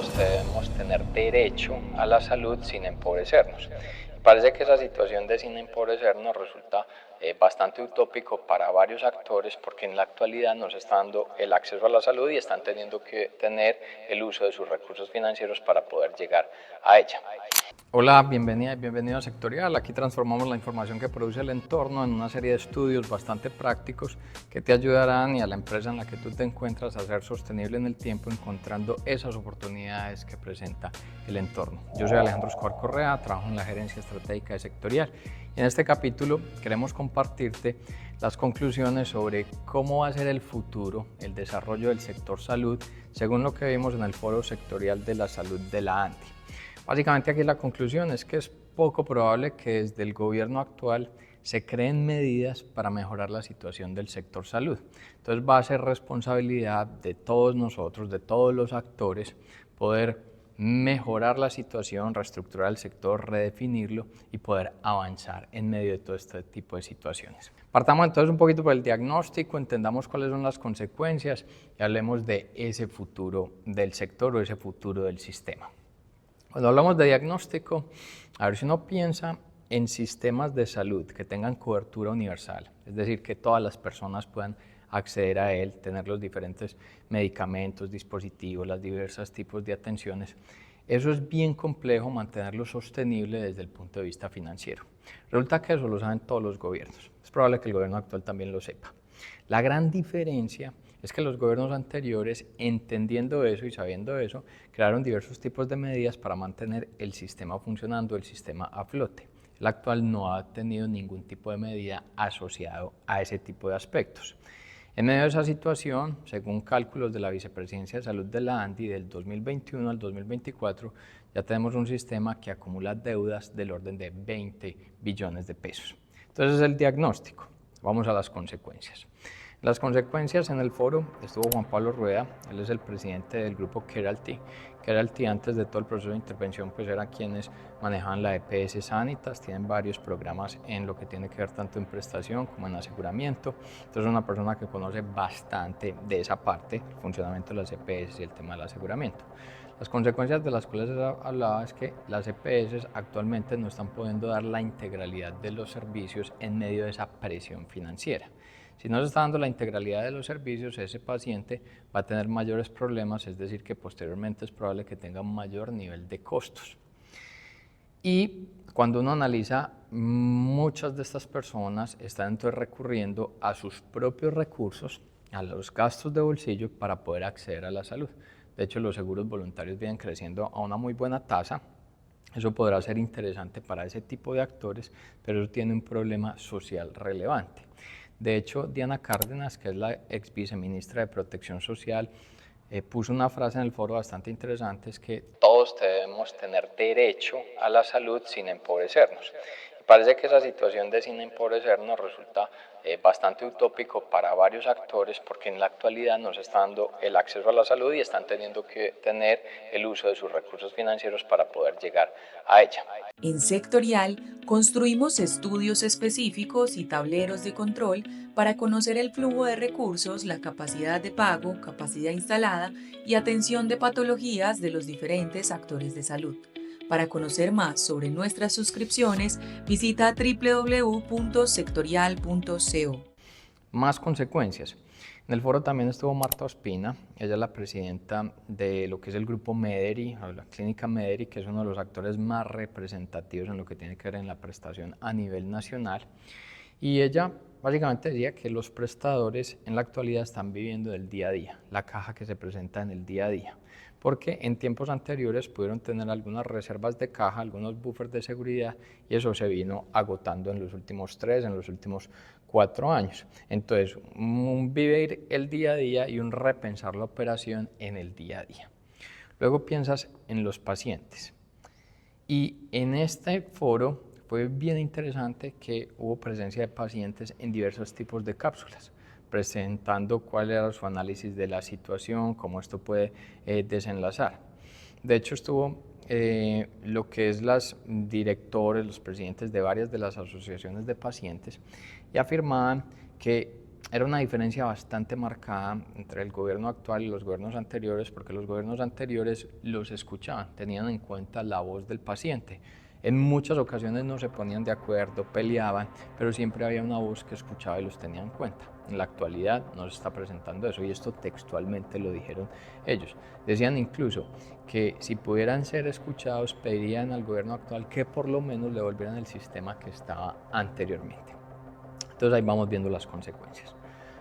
todos debemos tener derecho a la salud sin empobrecernos. Parece que esa situación de sin empobrecernos resulta bastante utópico para varios actores porque en la actualidad no se está dando el acceso a la salud y están teniendo que tener el uso de sus recursos financieros para poder llegar a ella. Hola, bienvenida y bienvenido a Sectorial. Aquí transformamos la información que produce el entorno en una serie de estudios bastante prácticos que te ayudarán y a la empresa en la que tú te encuentras a ser sostenible en el tiempo, encontrando esas oportunidades que presenta el entorno. Yo soy Alejandro Escobar Correa, trabajo en la gerencia estratégica de Sectorial y en este capítulo queremos compartirte las conclusiones sobre cómo va a ser el futuro, el desarrollo del sector salud, según lo que vimos en el Foro Sectorial de la Salud de la ANDI. Básicamente aquí la conclusión es que es poco probable que desde el gobierno actual se creen medidas para mejorar la situación del sector salud. Entonces va a ser responsabilidad de todos nosotros, de todos los actores, poder mejorar la situación, reestructurar el sector, redefinirlo y poder avanzar en medio de todo este tipo de situaciones. Partamos entonces un poquito por el diagnóstico, entendamos cuáles son las consecuencias y hablemos de ese futuro del sector o ese futuro del sistema. Cuando hablamos de diagnóstico, a ver si uno piensa en sistemas de salud que tengan cobertura universal, es decir, que todas las personas puedan acceder a él, tener los diferentes medicamentos, dispositivos, los diversos tipos de atenciones. Eso es bien complejo mantenerlo sostenible desde el punto de vista financiero. Resulta que eso lo saben todos los gobiernos. Es probable que el gobierno actual también lo sepa. La gran diferencia es que los gobiernos anteriores, entendiendo eso y sabiendo eso, crearon diversos tipos de medidas para mantener el sistema funcionando, el sistema a flote. El actual no ha tenido ningún tipo de medida asociado a ese tipo de aspectos. En medio de esa situación, según cálculos de la Vicepresidencia de Salud de la ANDI, del 2021 al 2024, ya tenemos un sistema que acumula deudas del orden de 20 billones de pesos. Entonces, es el diagnóstico. Vamos a las consecuencias. Las consecuencias en el foro estuvo Juan Pablo Rueda, él es el presidente del grupo Keralty. Keralty antes de todo el proceso de intervención pues eran quienes manejaban la EPS Sanitas, tienen varios programas en lo que tiene que ver tanto en prestación como en aseguramiento. Entonces es una persona que conoce bastante de esa parte, el funcionamiento de las EPS y el tema del aseguramiento. Las consecuencias de las cuales hablaba es que las EPS actualmente no están pudiendo dar la integralidad de los servicios en medio de esa presión financiera. Si no se está dando la integralidad de los servicios, ese paciente va a tener mayores problemas, es decir, que posteriormente es probable que tenga un mayor nivel de costos. Y cuando uno analiza, muchas de estas personas están entonces recurriendo a sus propios recursos, a los gastos de bolsillo para poder acceder a la salud. De hecho, los seguros voluntarios vienen creciendo a una muy buena tasa. Eso podrá ser interesante para ese tipo de actores, pero eso tiene un problema social relevante. De hecho, Diana Cárdenas, que es la ex viceministra de Protección Social, puso una frase en el foro bastante interesante, es que todos debemos tener derecho a la salud sin empobrecernos. Parece que esa situación de sin empobrecernos resulta bastante utópico para varios actores porque en la actualidad no se está dando el acceso a la salud y están teniendo que tener el uso de sus recursos financieros para poder llegar a ella. En Sectorial, construimos estudios específicos y tableros de control para conocer el flujo de recursos, la capacidad de pago, capacidad instalada y atención de patologías de los diferentes actores de salud. Para conocer más sobre nuestras suscripciones, visita www.sectorial.co. Más consecuencias. En el foro también estuvo Marta Ospina, ella es la presidenta de lo que es el grupo Mederi, o la clínica Mederi, que es uno de los actores más representativos en lo que tiene que ver en la prestación a nivel nacional. Y ella básicamente decía que los prestadores en la actualidad están viviendo del día a día, la caja que se presenta en el día a día, porque en tiempos anteriores pudieron tener algunas reservas de caja, algunos buffers de seguridad y eso se vino agotando en los últimos 3, en los últimos 4 años. Entonces, un vivir el día a día y un repensar la operación en el día a día. Luego piensas en los pacientes. Y en este foro fue bien interesante que hubo presencia de pacientes en diversos tipos de cápsulas, presentando cuál era su análisis de la situación, cómo esto puede desenlazar. De hecho, estuvo lo que es los directores, los presidentes de varias de las asociaciones de pacientes y afirmaban que era una diferencia bastante marcada entre el gobierno actual y los gobiernos anteriores, porque los gobiernos anteriores los escuchaban, tenían en cuenta la voz del paciente. En muchas ocasiones no se ponían de acuerdo, peleaban, pero siempre había una voz que escuchaba y los tenía en cuenta. En la actualidad no se está presentando eso, y esto textualmente lo dijeron ellos. Decían incluso que si pudieran ser escuchados, pedirían al gobierno actual que por lo menos le volvieran el sistema que estaba anteriormente. Entonces ahí vamos viendo las consecuencias.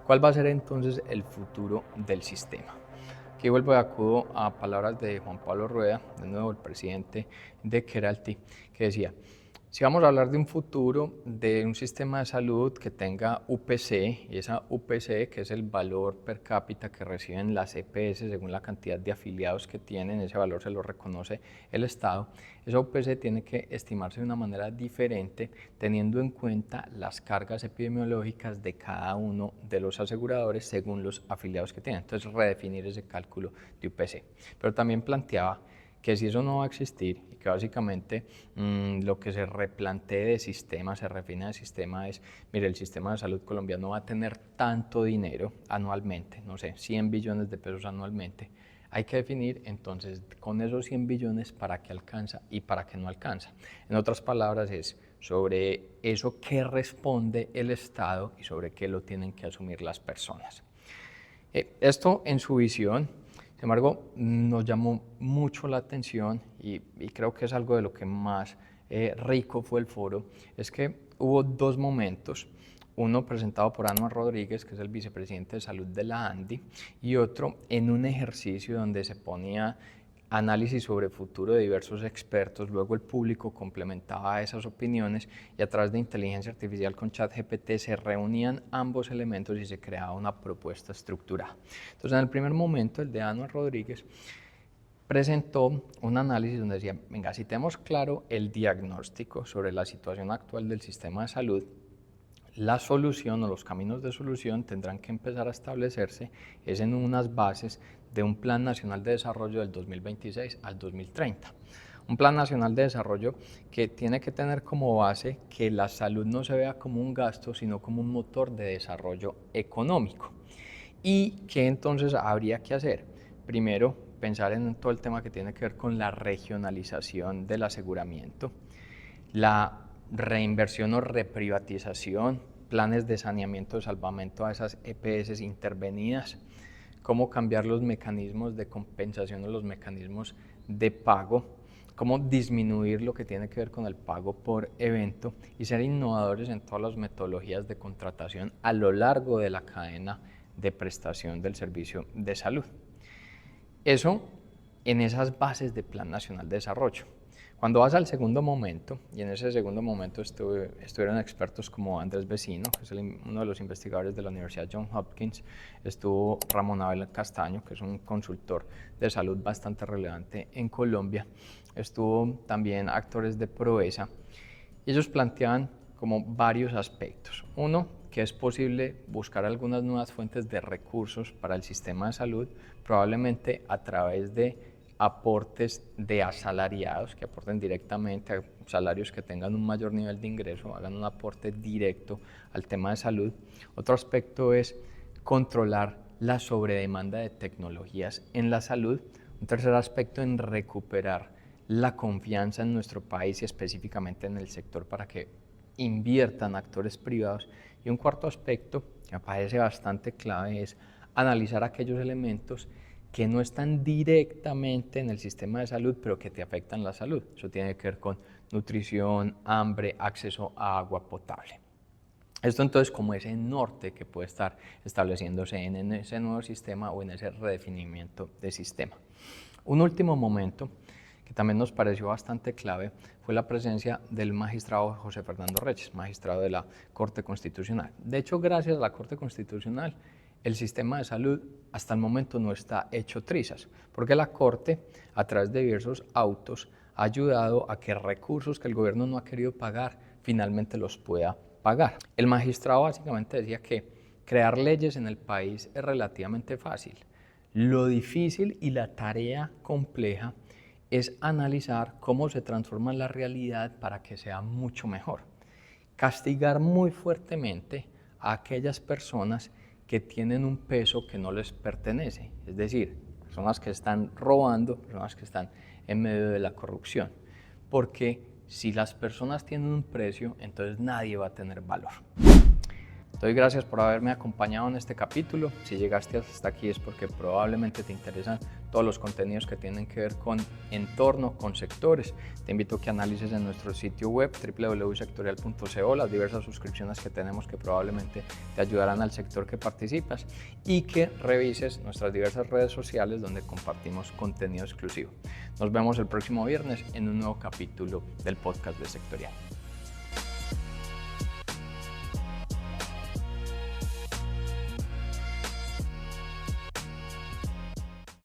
¿Cuál va a ser entonces el futuro del sistema? Aquí vuelvo y acudo a palabras de Juan Pablo Rueda, de nuevo el presidente de Keralty, que decía: si vamos a hablar de un futuro de un sistema de salud que tenga UPC, y esa UPC, que es el valor per cápita que reciben las EPS según la cantidad de afiliados que tienen, ese valor se lo reconoce el Estado, esa UPC tiene que estimarse de una manera diferente teniendo en cuenta las cargas epidemiológicas de cada uno de los aseguradores según los afiliados que tienen. Entonces, redefinir ese cálculo de UPC. Pero también planteaba que si eso no va a existir y que básicamente lo que se replantee de sistema, se refina de sistema es, mire, el sistema de salud colombiano va a tener tanto dinero anualmente, no sé, 100 billones de pesos anualmente. Hay que definir entonces con esos 100 billones para qué alcanza y para qué no alcanza. En otras palabras es sobre eso qué responde el Estado y sobre qué lo tienen que asumir las personas. Esto en su visión. Sin embargo, nos llamó mucho la atención y creo que es algo de lo que más rico fue el foro, es que hubo dos momentos, uno presentado por Anuar Rodríguez, que es el vicepresidente de salud de la ANDI, y otro en un ejercicio donde se ponía análisis sobre futuro de diversos expertos, luego el público complementaba esas opiniones y a través de inteligencia artificial con ChatGPT se reunían ambos elementos y se creaba una propuesta estructurada. Entonces, en el primer momento, el de Anuar Rodríguez presentó un análisis donde decía, venga, si tenemos claro el diagnóstico sobre la situación actual del sistema de salud, la solución o los caminos de solución tendrán que empezar a establecerse es en unas bases de un Plan Nacional de Desarrollo del 2026 al 2030. Un Plan Nacional de Desarrollo que tiene que tener como base que la salud no se vea como un gasto, sino como un motor de desarrollo económico. ¿Y qué entonces habría que hacer? Primero, pensar en todo el tema que tiene que ver con la regionalización del aseguramiento, la reinversión o reprivatización, planes de saneamiento, de salvamento a esas EPS intervenidas, cómo cambiar los mecanismos de compensación o los mecanismos de pago, cómo disminuir lo que tiene que ver con el pago por evento y ser innovadores en todas las metodologías de contratación a lo largo de la cadena de prestación del servicio de salud. Eso en esas bases de Plan Nacional de Desarrollo. Cuando vas al segundo momento, y en ese segundo momento estuvieron expertos como Andrés Vecino, que es uno de los investigadores de la Universidad Johns Hopkins, estuvo Ramón Abel Castaño, que es un consultor de salud bastante relevante en Colombia, estuvo también actores de Proesa. Ellos planteaban como varios aspectos. Uno, que es posible buscar algunas nuevas fuentes de recursos para el sistema de salud, probablemente a través de aportes de asalariados que aporten directamente a salarios que tengan un mayor nivel de ingreso, hagan un aporte directo al tema de salud. Otro aspecto es controlar la sobredemanda de tecnologías en la salud. Un tercer aspecto en recuperar la confianza en nuestro país y específicamente en el sector para que inviertan actores privados. Y un cuarto aspecto que me parece bastante clave es analizar aquellos elementos que no están directamente en el sistema de salud, pero que te afectan la salud. Eso tiene que ver con nutrición, hambre, acceso a agua potable. Esto entonces como ese norte que puede estar estableciéndose en ese nuevo sistema o en ese redefinimiento de sistema. Un último momento que también nos pareció bastante clave fue la presencia del magistrado José Fernando Reyes, magistrado de la Corte Constitucional. De hecho, gracias a la Corte Constitucional, el sistema de salud hasta el momento no está hecho trizas, porque la Corte, a través de diversos autos, ha ayudado a que recursos que el gobierno no ha querido pagar, finalmente los pueda pagar. El magistrado básicamente decía que crear leyes en el país es relativamente fácil. Lo difícil y la tarea compleja es analizar cómo se transforma la realidad para que sea mucho mejor. Castigar muy fuertemente a aquellas personas que tienen un peso que no les pertenece, es decir, personas que están robando, personas que están en medio de la corrupción, porque si las personas tienen un precio, entonces nadie va a tener valor. Doy gracias por haberme acompañado en este capítulo. Si llegaste hasta aquí es porque probablemente te interesan todos los contenidos que tienen que ver con entorno, con sectores. Te invito a que analices en nuestro sitio web www.sectorial.co las diversas suscripciones que tenemos que probablemente te ayudarán al sector que participas y que revises nuestras diversas redes sociales donde compartimos contenido exclusivo. Nos vemos el próximo viernes en un nuevo capítulo del podcast de Sectorial.